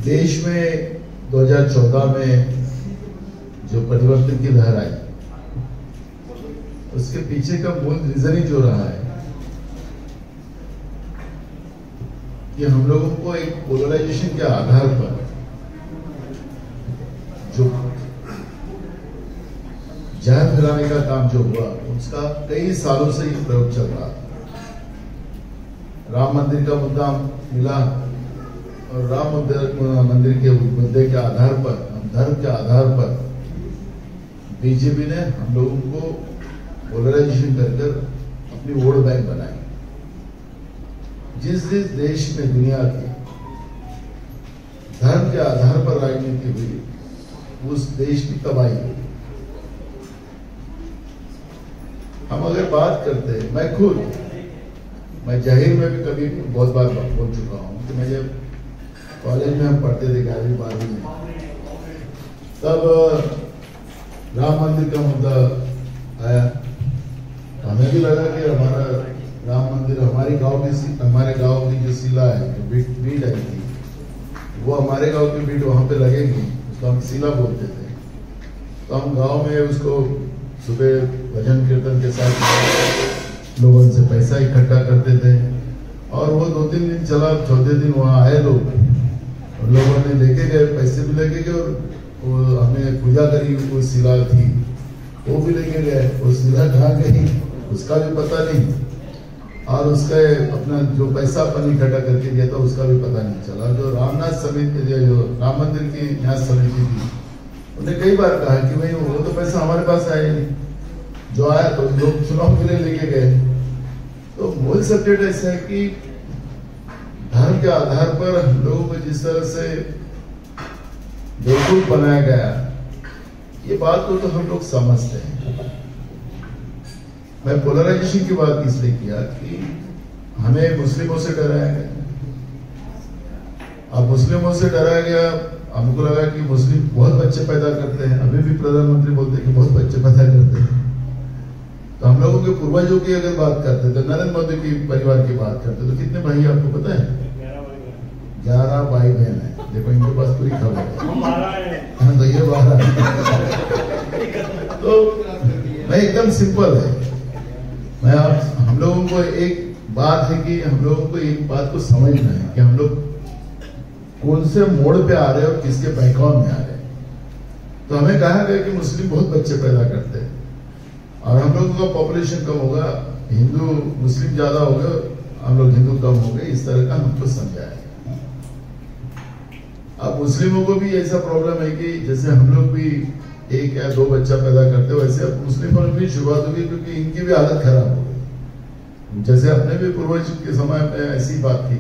देश में 2014 में जो परिवर्तन की लहर आई, उसके पीछे का मूल रीजन ही जो रहा है कि हम लोगों को एक पोलराइजेशन के आधार पर जो जहर फैलाने का काम जो हुआ, उसका कई सालों से ये प्रयोग चल रहा था। राम मंदिर का मुद्दा मिला और राम मंदिर के मुद्दे के आधार पर, धर्म के आधार पर बीजेपी ने हम लोगों को पोलराइजेशन कर अपनी वोट बैंक बनाई। जिस देश में दुनिया के धर्म के आधार पर राजनीति हुई, उस देश की तबाही हुई। हम अगर बात करते हैं, मैं जाहिर में भी कभी बहुत बार बोल चुका हूं कि मैं जब कॉलेज में हम पढ़ते थे 11वीं 12वीं में, तब राम मंदिर का मुद्दा आया। हमें भी लगा कि हमारा राम मंदिर हमारे गांव की जो शिला है, जो बीट आई थी, वो हमारे गांव की बीट वहां पे लगेगी, उसको हम शिला बोलते थे। तो हम गांव में उसको सुबह भजन कीर्तन के साथ लोगों से पैसा इकट्ठा करते थे और वो 2-3 दिन चला। चौथे दिन वहां आए लोग और लोगों ने लेके गए, पैसे भी लेके गए और वो हमें पूजा करी, वो शिला थी वो भी लेके गए। वो शिला कहाँ गई उसका भी पता नहीं, और उसका अपना जो पैसा अपन इकट्ठा करके दिया था उसका भी पता नहीं चला। जो रामनाथ समिति, जो राम मंदिर की न्यास समिति थी, उन्हें कई बार कहा कि भाई वो तो पैसा हमारे पास आया नहीं, जो आया तो लोग चुनाव के लिए लेके गए। तो मूल सब्जेक्ट ऐसा है कि धर्म के आधार पर हम लोगों को जिस तरह से बेवकूफ बनाया गया, ये बात को तो हम लोग समझते हैं। मैं पोलराइजेशन की बात इसलिए किया कि हमें मुस्लिमों से डराया गया। अब मुस्लिमों से डराया गया, हमको लगा कि मुस्लिम बहुत बच्चे पैदा करते हैं। अभी भी प्रधानमंत्री बोलते हैं कि बहुत बच्चे पैदा करते हैं। तो हम लोगों के पूर्वजों की अगर बात करते तो नरेंद्र मोदी की परिवार की बात करते तो कितने भाई आपको पता है? 11 भाई बहन है। देखो इनके पास पूरी खबर है। तो ये 12 तो मैं एकदम सिंपल है। हम लोगों को एक बात है कि हम लोगों को एक बात को समझना है कि हम लोग कौन से मोड़ पे आ रहे हैं और किसके बैकग्राउंड में आ रहे हैं। तो हमें कहा गया कि मुस्लिम बहुत बच्चे पैदा करते हैं और हम लोगों का पॉपुलेशन कम होगा, हिंदू मुस्लिम ज्यादा होगा, हम लोग हिंदू कम हो गए, इस तरह का हमको समझाया। अब मुस्लिमों को भी ऐसा प्रॉब्लम है कि जैसे हम लोग भी 1 या 2 बच्चा पैदा करते, वैसे अब मुस्लिमों में भी शुरुआत होगी, क्योंकि इनकी भी हालत खराब हो गई। जैसे अपने भी पूर्वज के समय में ऐसी बात थी।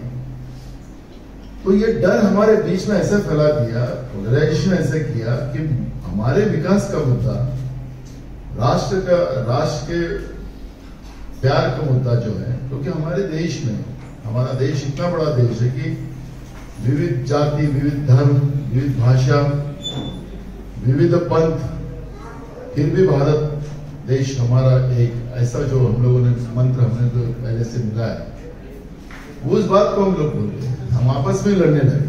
तो ये डर हमारे बीच में ऐसा फैला दिया, पोलराइजेशन ऐसे किया कि हमारे विकास का मुद्दा, राष्ट्र के प्यार का मुद्दा जो है, क्योंकि हमारे देश में, हमारा देश इतना बड़ा देश है कि विविध जाति, विविध धर्म, विविध भाषा, विविध पंथ, फिर भी भारत देश हमारा एक ऐसा जो हम लोगों ने मंत्र हमने तो पहले से मिला है, उस बात को हम लोग भूल गए। हम आपस में लड़ने लगे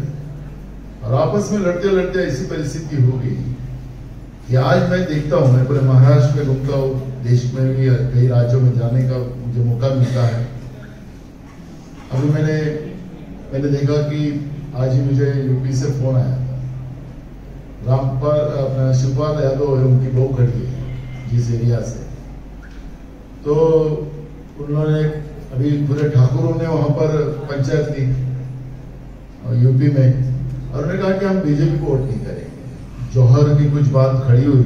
और आपस में लड़ते लड़ते ऐसी परिस्थिति हो गई कि आज मैं देखता हूं, मैं पूरे महाराष्ट्र में घूमता हूं, देश में भी कई राज्यों में जाने का मुझे मौका मिलता है। अभी मैंने देखा कि आज ही मुझे यूपी से फोन आया था। रामपाल अपना शिवपाल यादव उनकी बहू खड़ी है जिस एरिया से, तो उन्होंने अभी पूरे ठाकुरों ने वहां पर पंचायत की यूपी में, और उन्होंने कहा कि हम बीजेपी को वोट नहीं करेंगे। जौहर की कुछ बात खड़ी हुई,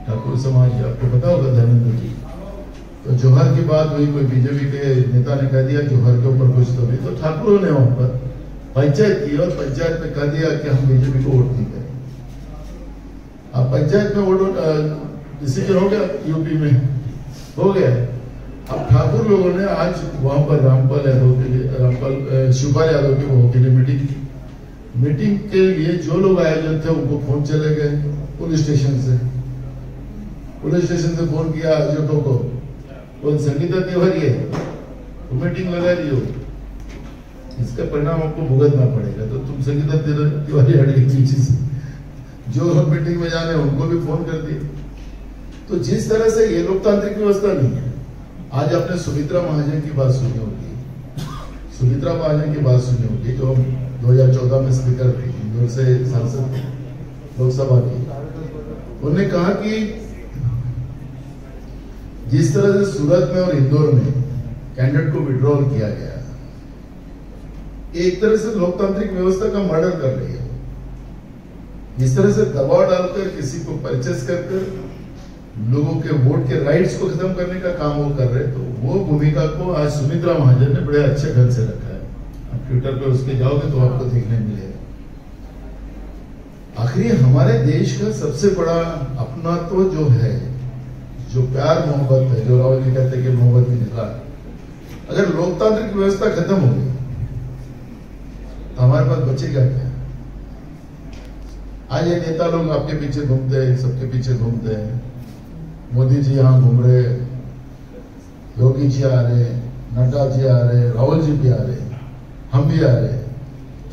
ठाकुर समाज, आपको पता होगा धर्मेंद्र जी, तो जौहर की बात हुई, कोई बीजेपी के नेता ने कह दिया जौहर के ऊपर कुछ तो नहीं, तो ठाकुरों ने वहां पर पंचायत की और पंचायत में कह दिया कि हम बीजेपी को वोट नहीं करेंगे। अब पंचायत में वोट डिसीजन हो गया, यूपी में हो गया। अब ठाकुर लोगों ने आज वहां पर रामपाल यादव के लिए, शिवपाल यादव की बहू के लिए मीटिंग के लिए जो लोग आयोजन थे उनको फोन चले गए पुलिस स्टेशन से फोन किया आयोजकों को, वो संगीता तिवारी है, वो मीटिंग लगा रही हो। इसका परिणाम आपको भुगतना पड़ेगा। तो तुम संगीता तिवारी हट गई पीछे से, जो मीटिंग में जाने उनको भी फोन कर दिए। तो जिस तरह से ये लोकतांत्रिक व्यवस्था नहीं है। आज आपने सुमित्रा महाजन की बात सुनी होगी, सुमित्रा महाजन की बात सुनी होगी, जो 2014 में स्पीकर थी, इंदौर से सांसद लोकसभा की। उन्होंने कहा कि जिस तरह से सूरत में और इंदौर में कैंडिडेट को विड्रॉल किया गया, एक तरह से लोकतांत्रिक व्यवस्था का मर्डर कर रही है। इस तरह से दबाव डालकर किसी को परचेस कर लोगों के वोट के राइट्स को खत्म करने का काम वो कर रहे, तो वो भूमिका को आज सुमित्रा महाजन ने बड़े अच्छे ढंग से रखा है। आप ट्विटर पर उसके जाओगे तो आपको देखने मिलेगा। आखिरी हमारे देश का सबसे बड़ा अपनात्व जो है, जो प्यार मोहब्बत है, जो राहुल जी कहते हैं कि मोहब्बत में निकला, अगर लोकतांत्रिक व्यवस्था खत्म हो गई तो हमारे पास बचेगा क्या? आज ये नेता लोग आपके पीछे घूमते हैं, सबके पीछे घूमते हैं। मोदी जी यहाँ घूम रहे, योगी जी आ रहे, नड्डा जी आ रहे, राहुल जी भी आ रहे, हम भी आ रहे।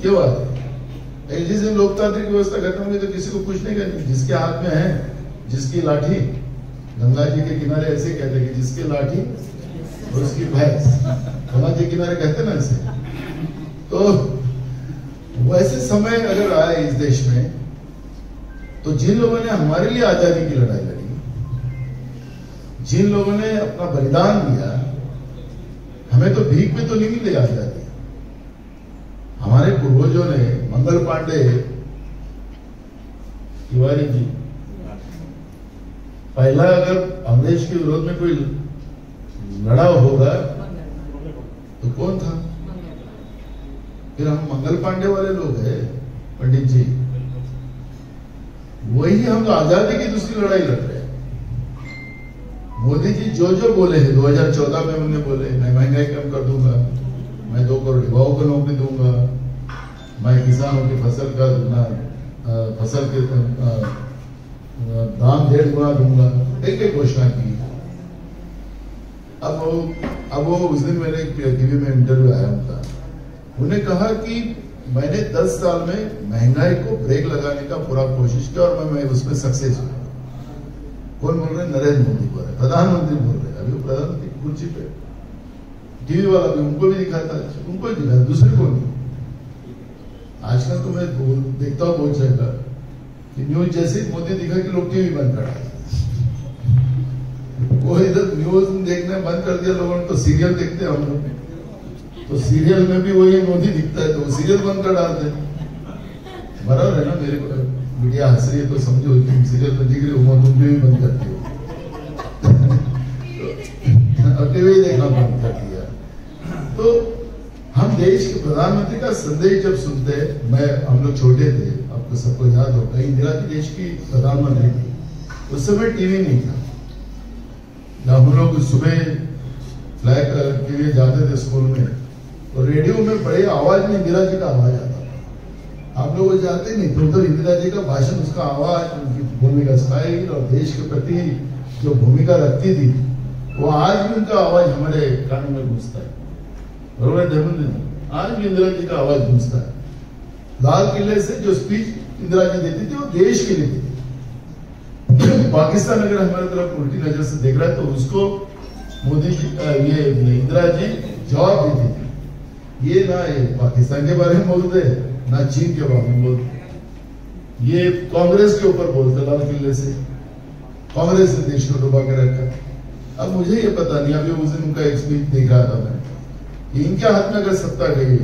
क्यों आ रहे? जिस दिन लोकतांत्रिक व्यवस्था खत्म होगी तो किसी को पूछने का नहीं। जिसके हाथ में है, जिसकी लाठी, गंगा जी के किनारे ऐसे कहते हैं कि जिसकी लाठी और उसकी भैंस, गंगा जी के किनारे कहते ना ऐसे। तो वैसे समय अगर आए इस देश में, तो जिन लोगों ने हमारे लिए आजादी की लड़ाई लड़ी, जिन लोगों ने अपना बलिदान दिया, हमें तो भीख में तो नहीं मिली आजादी। हमारे पूर्वजों ने, मंगल पांडे तिवारी जी, पहला अगर अंग्रेज के विरोध में कोई लड़ा होगा तो कौन था? फिर हम मंगल पांडे वाले लोग हैं पंडित जी, वही हम आजादी की दूसरी लड़ाई लड़ रहे हैं। मोदी जी जो बोले हैं 2014 में, उन्होंने बोले मैं महंगाई कम कर दूंगा, मैं 2 करोड़ युवाओं को नौकरी दूंगा, मैं किसानों की फसल का फसल के दाम 1.5 गुना दूंगा, एक घोषणा की। अब वो उस दिन मैंने टीवी में इंटरव्यू आया उनका, उन्हें कहा कि मैंने 10 साल में महंगाई को ब्रेक लगाने का पूरा कोशिश किया और मैं उसमें सक्सेस हुआ। कौन बोल रहे? नरेंद्र मोदी बोल रहे, प्रधानमंत्री बोल रहे। अभी वो प्रधानमंत्री की कुर्सी पे, टीवी वाला भी उनको भी दिखाता, उनको ही दिखाता, दूसरे को नहीं। आजकल तो मैं देखता हूँ बहुत जगह कि न्यूज जैसे मोदी दिखा कि लोग टीवी बंद करा, वो इधर न्यूज देखने बंद कर दिया लोगों ने, तो सीरियल देखते हैं हम लोग, तो सीरियल में भी वही मोदी दिखता है तो वो सीरियल बंद कर डालते हैं। बराबर है ना? मेरे को मीडिया हंस रही है तो समझो तुम सीरियल में दिख रही हो, तुम टीवी बंद करती हो। अब टीवी देखना बंद कर दिया। तो हम देश के प्रधानमंत्री का संदेश जब सुनते हैं, हम लोग छोटे थे, आपको सबको याद होगा, इंदिरा जी देश की प्रधानमंत्री थी। उस समय टीवी नहीं था, जब हम लोग सुबह फ्लैग के लिए जाते थे स्कूल में, और रेडियो में बड़े आवाज में इंदिरा जी का आवाज आता था। आप लोग जाते नहीं तो उधर इंदिरा जी का भाषण, उसका आवाज, उनकी भूमिका स्टाइल और देश के प्रति जो भूमिका रखती थी, वो आज भी उनका आवाज हमारे कानों में गूंजता है। बरोबर धर्मेंद्र, आज भी इंदिरा जी का आवाज गूंजता है। लाल किले से जो स्पीच इंदिरा जी देती थी वो देश के लिए देती। पाकिस्तान अगर हमारे तरफ उल्टी नजर से देख रहा है तो उसको मोदी जी, ये इंदिरा जी जवाब देती थी। ये ना पाकिस्तान के बारे में बोलते, ना चीन के बारे में बोलते, ये कांग्रेस के ऊपर बोलते। लाल किले से कांग्रेस ने देश को डुबा के रखा। अब मुझे ये पता नहीं, अभी उस दिन उनका एक स्पीच देख रहा था मैं, कि इनके हाथ में अगर सत्ता गई,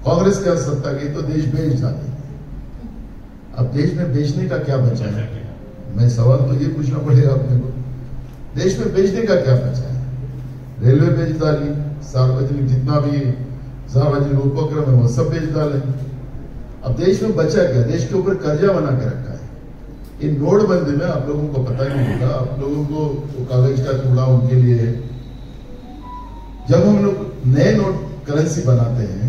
कांग्रेस के हाथ सत्ता गई तो देश बेच जाते। अब देश में बेचने का क्या बचा है? मैं सवाल तो ये पूछना पड़ेगा अपने को, देश में बेचने का क्या बचा है? रेलवे बेच डाली, सार्वजनिक जितना भी सार्वजनिक उपक्रम है वो सब बेच डाले। अब देश में बचा क्या? देश के ऊपर कर्जा बना के रखा है। इन नोटबंदी में आप लोगों को पता नहीं होगा, आप लोगों को कागज का टुकड़ा उनके लिए है। जब हम लोग नए नोट करेंसी बनाते हैं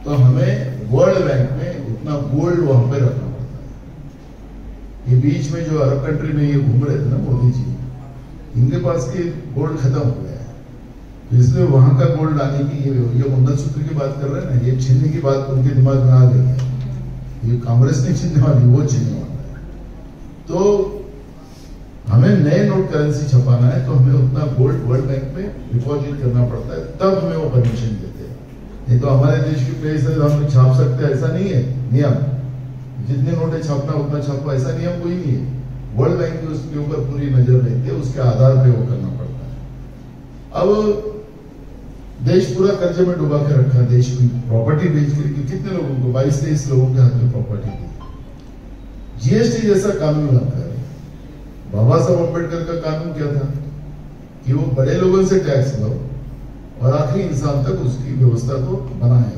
तो हमें वर्ल्ड बैंक में उतना गोल्ड वहां पे रखना पड़ता है। ये बीच में जो अरब कंट्री में ये घूम रहे थे ना मोदी जी, इनके पास के गोल्ड खत्म हो गया है, इसलिए वहां का गोल्ड लाने की ये मंगलसूत्र की बात कर रहे हैं ना, ये छीनने की बात उनके दिमाग में आ गई है। ये कांग्रेस नहीं छीनने वाली, वो छीनने वाला है। तो हमें नए नोट करेंसी छपाना है तो हमें उतना गोल्ड वर्ल्ड बैंक में डिपॉजिट करना पड़ता है, तब हमें वो परमिशन देते हैं। नहीं तो हमारे देश की पैसे हम लोग छाप सकते हैं ऐसा नहीं है नियम। जितने नोटें छापना उतना छापो ऐसा नियम कोई नहीं है। वर्ल्ड बैंक की उसके ऊपर पूरी नजर रहती है, उसके आधार पे वो करना पड़ता है। अब देश पूरा कर्जे में डुबा के रखा, देश की प्रॉपर्टी बेच के कितने लोगों को 22-23 लोगों के हाथ में प्रॉपर्टी दी। जीएसटी जैसा कानून लाकर बाबा साहब अम्बेडकर का कानून क्या था कि वो बड़े लोगों से टैक्स लो और आखिरी इंसान तक उसकी व्यवस्था को बनाए।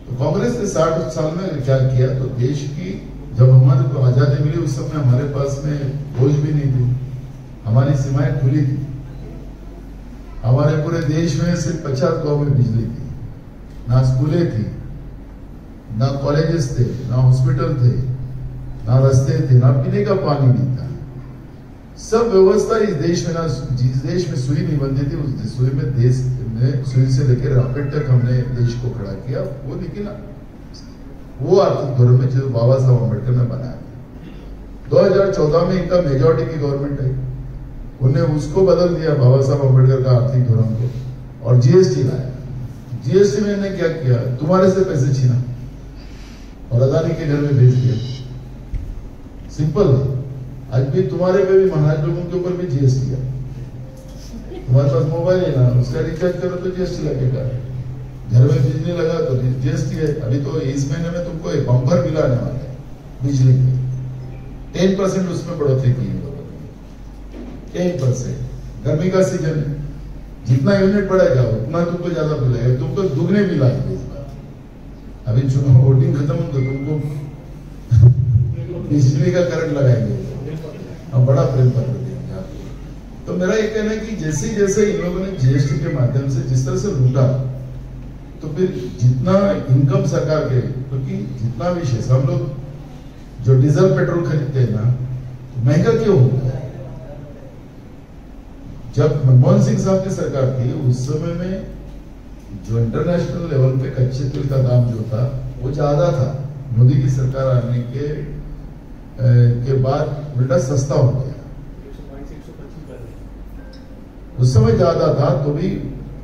तो कांग्रेस ने 60 साल में क्या किया, तो देश की जब हमारे को आजादी मिली उस समय हमारे पास में बोझ भी नहीं थी, हमारी सीमाएं खुली थी। हमारे पूरे देश में सिर्फ 50 गांव में बिजली थी, ना स्कूलें थी, ना कॉलेजेस थे, ना हॉस्पिटल थे, ना रास्ते थे, ना पीने का पानी नहीं था। सब व्यवस्था इस देश में, ना जिस देश में सुई नहीं बनती थी उस सुई में देश में सुई से लेकर रॉकेट तक हमने देश को खड़ा किया। वो लेकिन वो आर्थिक धोरण में जो बाबा साहब अम्बेडकर ने बनाया। 2014 में इनका मेजॉरिटी की गवर्नमेंट है, उन्हें उसको बदल दिया बाबा साहब अम्बेडकर का आर्थिक धोरण को और जीएसटी लाया। जीएसटी में इन्हें क्या किया, तुम्हारे से पैसे छीना और अदानी के घर में भेज दिया। सिंपल है। आज भी तुम्हारे पे भी महाराज लोगों के ऊपर भी जीएसटी है। तुम्हारे पास मोबाइल है ना, उसका रिचार्ज करो तो जीएसटी लगेगा, घर में बिजली लगा तो जीएसटी है। अभी तो इस महीने में तुमको एक बम्पर बिल आने वाला है बिजली की, 10% उसमें बढ़ोतरी की है, 10%। गर्मी का सीजन है, जितना यूनिट बढ़ेगा उतना तुमको ज्यादा बिल आएगा, तुमको दुगने बिल आएंगे इस बार। अभी चुनाव वोटिंग खत्म हो तो तुमको बिजली का करंट लगाएंगे, हम बड़ा प्रेम पत्र देंगे आपको। तो मेरा ये कहना है कि जैसे जैसे इन लोगों ने जीएसटी के माध्यम से जिस तरह से लूटा, तो फिर जितना इनकम सरकार के, क्योंकि जितना भी शेष हम लोग जो डीजल पेट्रोल खरीदते हैं ना, महंगा क्यों होता है? जब मनमोहन सिंह साहब की सरकार थी उस समय में जो इंटरनेशनल लेवल पे कच्चे तेल का दाम जो था वो ज्यादा था। मोदी की सरकार आने के बाद उल्टा सस्ता हो गया। उस समय ज्यादा था तो भी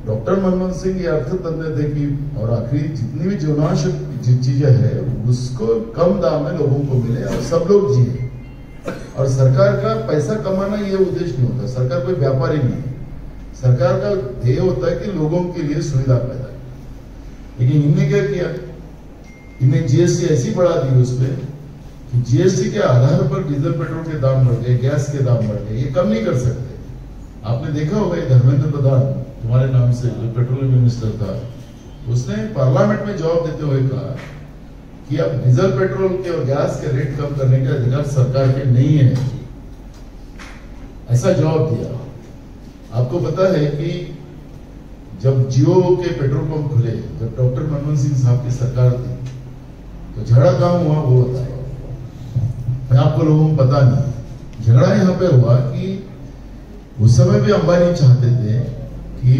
डॉक्टर मनमोहन सिंह ये अर्थतंत्र थे कि और आखिरी जितनी भी जीवनावश्यक चीजें है उसको कम दाम में लोगों को मिले और सब लोग जिए। और सरकार का पैसा कमाना ये उद्देश्य नहीं होता, सरकार कोई व्यापारी नहीं है। सरकार का ध्येय होता है कि लोगों के लिए सुविधा पैदा है। लेकिन इनने क्या किया, इन्हें जीएसटी ऐसी बढ़ा दी उसमें कि जीएसटी के आधार पर डीजल पेट्रोल के दाम बढ़ गए, गैस के दाम बढ़ गए। ये कम नहीं कर सकते। आपने देखा होगा ये धर्मेंद्र प्रधान तुम्हारे नाम से जो पेट्रोलियम मिनिस्टर था, उसने पार्लियामेंट में जवाब देते हुए कहा कि अब डीजल पेट्रोल के और गैस के रेट कम करने का अधिकार सरकार के नहीं है, ऐसा जवाब दिया। आपको पता है कि जब जियो के पेट्रोल पंप खुले, जब डॉक्टर मनमोहन सिंह साहब की सरकार थी, तो झगड़ा कहां हुआ वो बताया। मैं आपको लोगों को पता नहीं, झगड़ा यहां पे हुआ कि उस समय भी अंबानी चाहते थे कि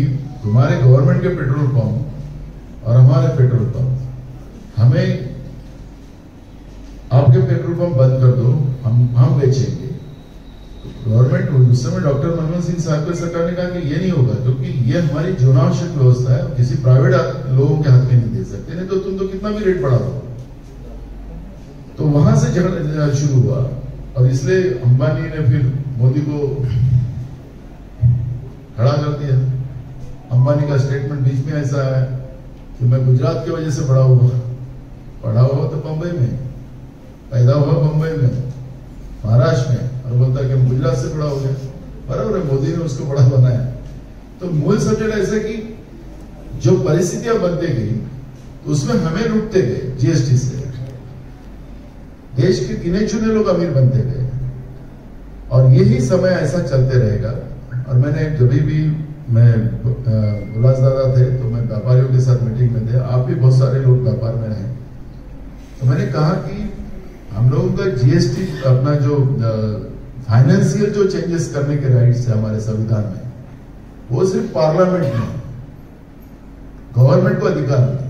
तुम्हारे गवर्नमेंट के पेट्रोल पंप और हमारे पेट्रोल पंप, हमें आपके पेट्रोल पंप बंद कर दो, हम बेचेंगे। गवर्नमेंट उस समय डॉक्टर मनमोहन सिंह साहब की सरकार ने कहा कि ये नहीं होगा, क्योंकि ये हमारी जीवनावश्यक व्यवस्था है, किसी प्राइवेट लोगों के हाथ में नहीं दे सकते, नहीं तो तुम तो कितना भी रेट बढ़ा दो। तो वहां से झगड़ा शुरू हुआ और इसलिए अंबानी ने फिर मोदी को खड़ा कर दिया। अंबानी का स्टेटमेंट बीच में ऐसा है कि मैं गुजरात की वजह से पढ़ा हुआ तो बंबई में, पैदा हुआ बंबई में, महाराष्ट्र में, और बोलता है कि हम गुजरात से बड़ा हो गया। बराबर है, मोदी ने उसको बड़ा बनाया। तो मूल सब्जेक्ट ऐसा कि जो परिस्थितियां बनती गई उसमें हमें लूटते गए जीएसटी से, देश के गिने चुने लोग अमीर बनते गए और यही समय ऐसा चलते रहेगा। और मैंने जब भी मैं उल्लासदादा थे तो मैं व्यापारियों के साथ मीटिंग में थे, आप भी बहुत सारे लोग व्यापार में रहे, तो मैंने कहा कि हम लोगों का जीएसटी अपना जो फाइनेंशियल जो चेंजेस करने के राइट्स है हमारे संविधान में, वो सिर्फ पार्लियामेंट में, गवर्नमेंट को अधिकार नहीं।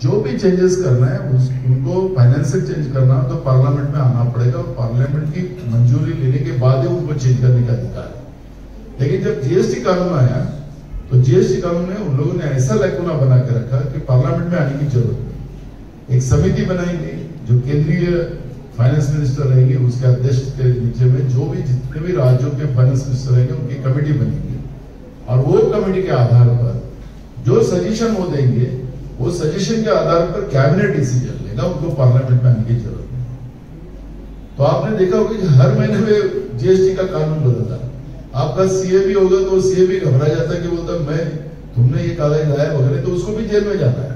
जो भी चेंजेस करना है उनको फाइनेंशियल चेंज करना हो तो पार्लियामेंट में आना पड़ेगा और पार्लियामेंट की मंजूरी लेने के बाद ही उनको चेंज करने का अधिकार है। लेकिन जब जीएसटी कानून आया तो जीएसटी कानून में उन लोगों ने ऐसा लैकुना बना के रखा कि पार्लियामेंट में आने की जरूरत नहीं। एक समिति बनाएंगे जो केंद्रीय फाइनेंस मिनिस्टर रहेंगे, उसके अध्यक्ष के नीचे में जो भी जितने भी राज्यों के फाइनेंस मिनिस्टर रहेंगे उनकी कमेटी बनेगी और वो कमेटी के आधार पर जो सजेशन वो देंगे वो सजेशन के आधार पर कैबिनेट डिसीजन लेगा, उनको पार्लियामेंट में आने की जरूरत नहीं। तो आपने देखा होगा कि हर महीने में जीएसटी का कानून बदलता है। आपका सीए भी होगा तो सीए भी घबरा जाता है कि बोलता मैं तुमने ये कागज लाया वगैरह, तो उसको भी जेल में जाना है।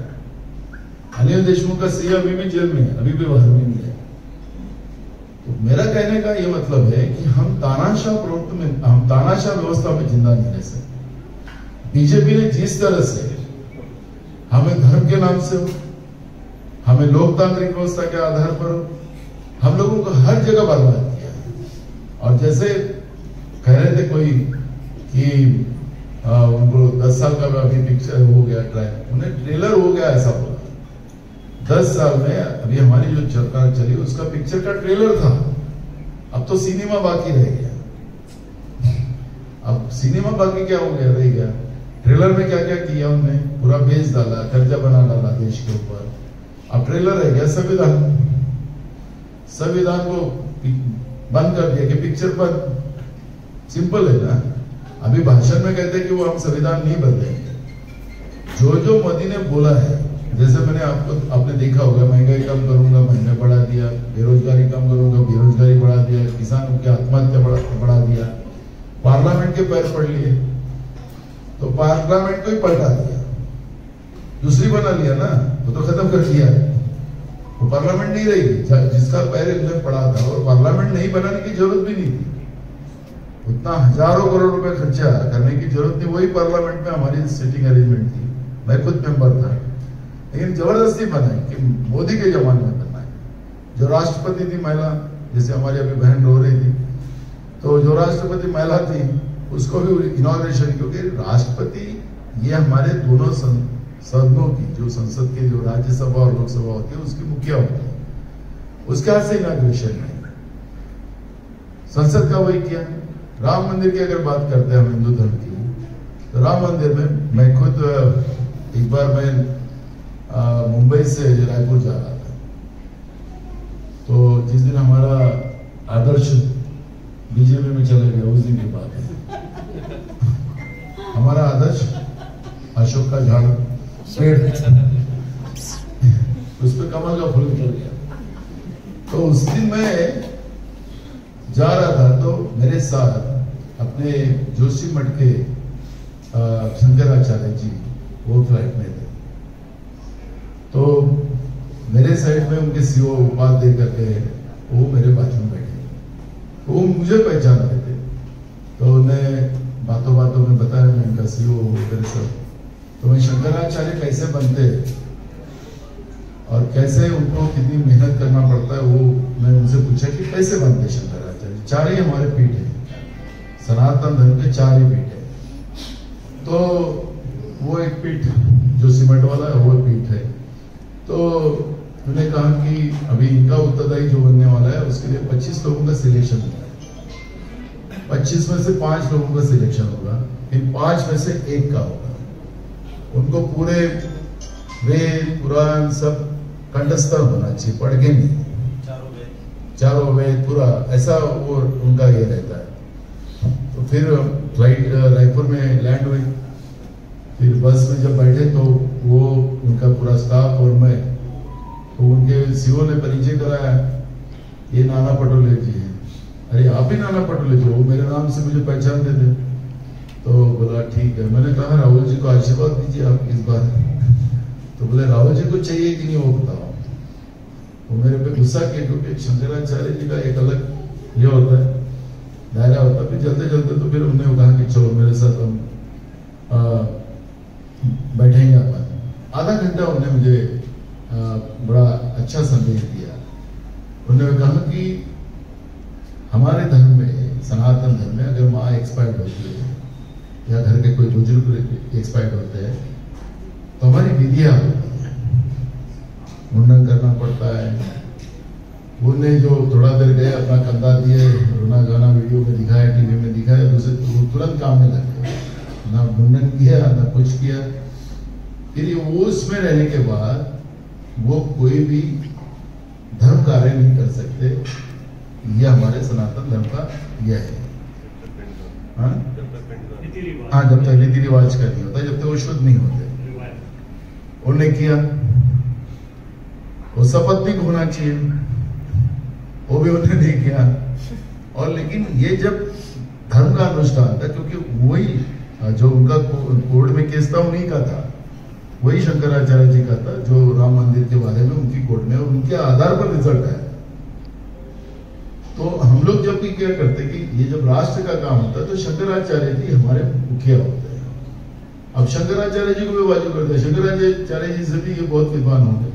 अनिल देशमुख का सीए अभी भी जेल में है, अभी भी बाहर में नहीं है। तो मेरा कहने का ये मतलब है कि हम तानाशाह व्यवस्था में जिंदा नहीं रह सकते। बीजेपी ने जिस तरह से हमें धर्म के नाम से हो, हमें लोकतांत्रिक व्यवस्था के आधार पर हो, हम लोगों को हर जगह बर्बाद किया। और जैसे कह रहे थे कोई कि उनको 10 साल का अभी पिक्चर हो गया ट्रायल, उन्हें ट्रेलर हो गया ऐसा बोला। 10 साल में अभी हमारी जो सरकार चली उसका पिक्चर का ट्रेलर था, अब तो सिनेमा बाकी रह गया। अब सिनेमा बाकी क्या हो गया, रह गया। ट्रेलर में क्या क्या किया उन्होंने, पूरा बेच डाला, कर्जा बना डाला देश के ऊपर। अब ट्रेलर रह गया संविधान को बंद कर दिया कि पिक्चर पर सिंपल है ना। अभी भाषण में कहते हैं कि वो हम संविधान नहीं बदलेंगे। जो मोदी ने बोला है, जैसे मैंने आपने देखा होगा, महंगाई कम करूंगा, महंगाई बढ़ा दिया, बेरोजगारी कम करूंगा, बेरोजगारी बढ़ा दिया, किसानों की आत्महत्या बढ़ा दिया, पार्लियामेंट के पैर पड़ लिए तो पार्लियामेंट को ही पलटा दिया, दूसरी बना लिया ना, वो तो खत्म कर दिया। वो पार्लियामेंट नहीं रहेगी जिसका पैर इन्हें पड़ा था, और पार्लियामेंट नहीं बनाने की जरूरत भी नहीं थी। उतना हजारों करोड़ रुपए खर्चा करने की जरूरत नहीं, वही पार्लियामेंट में हमारी सीटिंग अरेंजमेंट थी, मैं खुद मेंबर था। लेकिन जबरदस्ती बनाई कि मोदी के जमाने में बनाए। जो राष्ट्रपति थी महिला, जैसे हमारी अभी बहन रो रही थी, तो जो राष्ट्रपति महिला थी उसको भी इनॉग्रेशन, क्योंकि राष्ट्रपति ये हमारे दोनों सदनों की, जो संसद के जो राज्यसभा और लोकसभा होती है उसकी मुखिया होती है, उसके हाथ से इनॉग्रेशन नहीं। संसद का वही किया। राम मंदिर की अगर बात करते हैं हम हिंदू धर्म की, तो राम मंदिर में मैं खुद एक बार मैं मुंबई से रायपुर जा रहा था, तो जिस दिन हमारा आदर्श बीजेपी में चला गया उस दिन की बात है। हमारा आदर्श अशोक का झाड़ पेड़, उस पर कमल का फूल निकल गया। तो उस दिन मैं जा रहा था, तो मेरे साथ अपने जोशी मठ के शंकराचार्य जी वो फ्लाइट में थे। तो मेरे साइड में उनके सीओ उपाध्याय करके वो मेरे बाजू में बैठे, वो मुझे पहचान रहे थे। तो उन्हें बातों बातों में बताया मैं उनका सीओ मेरे सब। तो मैं शंकराचार्य कैसे बनते और कैसे उनको कितनी मेहनत करना पड़ता है, वो मैं उनसे पूछा कि कैसे बनते शंकराचार्य। 4 ही हमारे पीठ है, सनातन धर्म के 4 ही पीठ है। तो वो एक पीठ जो सीमेंट वाला है वो पीठ है। तो उन्होंने कहा कि अभी इनका उत्तरदायी जो बनने वाला है उसके लिए 25 लोगों का सिलेक्शन होगा। 25 में से 5 लोगों का सिलेक्शन होगा, इन 5 में से 1 का होगा। उनको पूरे वेद पुराण सब कंठस्थ होना चाहिए, पढ़ के नहीं, चारों वेद पूरा ऐसा वो उनका ये रहता है। तो फिर फ्लाइट रायपुर में लैंड हुई, फिर बस में जब बैठे तो वो उनका पूरा स्टाफ और मैं, तो उनके सीओ ने परिचय कराया, ये नाना पटोले जी हैं। अरे आप ही नाना पटोले जी, वो मेरे नाम से मुझे पहचानते थे। तो बोला ठीक है। मैंने कहा राहुल जी को आशीर्वाद दीजिए आप इस बार। तो बोले राहुल जी को चाहिए कि नहीं वो बताओ। वो मेरे पे गुस्सा किया, क्योंकि शंकराचार्य जी का एक अलग ये होता है, दायरा होता है। फिर चलते चलते तो फिर उन्होंने कहा कि चलो मेरे साथ हम बैठेंगे अपन। आधा घंटा उन्होंने मुझे बड़ा अच्छा संदेश दिया। उन्होंने कहा कि हमारे धर्म में, सनातन धर्म में, अगर माँ एक्सपायर्ड होती है या घर के कोई बुजुर्ग एक्सपायर होते हैं तो हमारी विधियां होती है, मुंडन करना पड़ता है। उन्हें जो थोड़ा देर गए अपना कंधा दिए, रोना गाना वीडियो में दिखाया, टीवी में दिखाया, दूसरे वो तुरंत काम में लग गए, ना मुंडन किया ना कुछ किया। फिर वो उसमें रहने के बाद वो कोई भी धर्म कार्य नहीं कर सकते। यह हमारे सनातन धर्म का यह है। हाँ, जब तक रीति रिवाज का नहीं होता, जब तक वो शुद्ध नहीं होते। उन्होंने किया, वो शपथ भी होना चाहिए, वो भी उन्होंने नहीं किया। और लेकिन ये जब धर्म का अनुष्ठान था, क्योंकि वही जो उनका कोर्ट में केस था उन्हीं का था, वही शंकराचार्य जी का था, जो राम मंदिर के बारे में उनकी कोर्ट में उनके आधार पर रिजल्ट आया। तो हम लोग जब भी क्या करते कि ये जब राष्ट्र का काम होता है तो शंकराचार्य जी हमारे मुखिया होते हैं। अब शंकराचार्य जी को भी बाजू करते हैं, शंकराचार्य जी से भी ये बहुत विद्वान होंगे।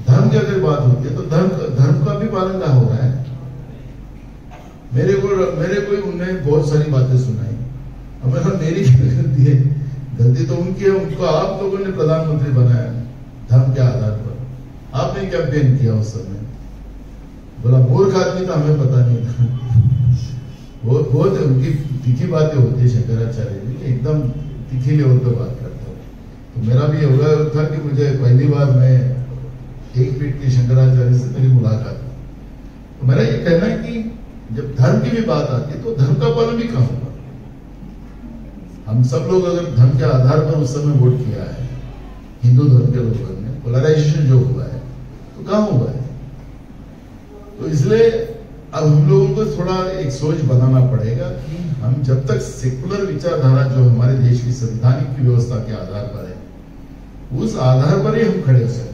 धर्म की अगर बात होती है तो धर्म का भी पालन कहाँ हो रहा है? मेरे को उन्होंने बहुत सारी बातें सुनाई। हमें मेरी गलती है, गलती तो उनकी है, उनको आप लोगों ने प्रधानमंत्री बनाया धर्म के आधार पर। आपने कैंपेन किया उस समय, बोला मूर्ख आदमी तो हमें पता नहीं था। बहुत उनकी तीखी बातें होती है शंकराचार्य जी, एकदम तीखी लेवल पे बात करता हूँ। तो मेरा भी होगा था कि मुझे पहली बार मैं एक पीठ के शंकराचार्य से मेरी मुलाकात। तो मेरा ये कहना है कि जब धर्म की भी बात आती है तो धर्म का पालन भी कहाँ होगा? हम सब लोग अगर धर्म के आधार पर उस समय वोट किया है, हिंदू धर्म के लोगों ने, पोलराइजेशन जो हुआ है तो कहाँ हुआ है? तो इसलिए अब हम लोगों को थोड़ा एक सोच बनाना पड़ेगा कि हम जब तक सेकुलर विचारधारा जो हमारे देश की संवैधानिक व्यवस्था के आधार पर है, उस आधार पर ही हम खड़े हो सकते हैं।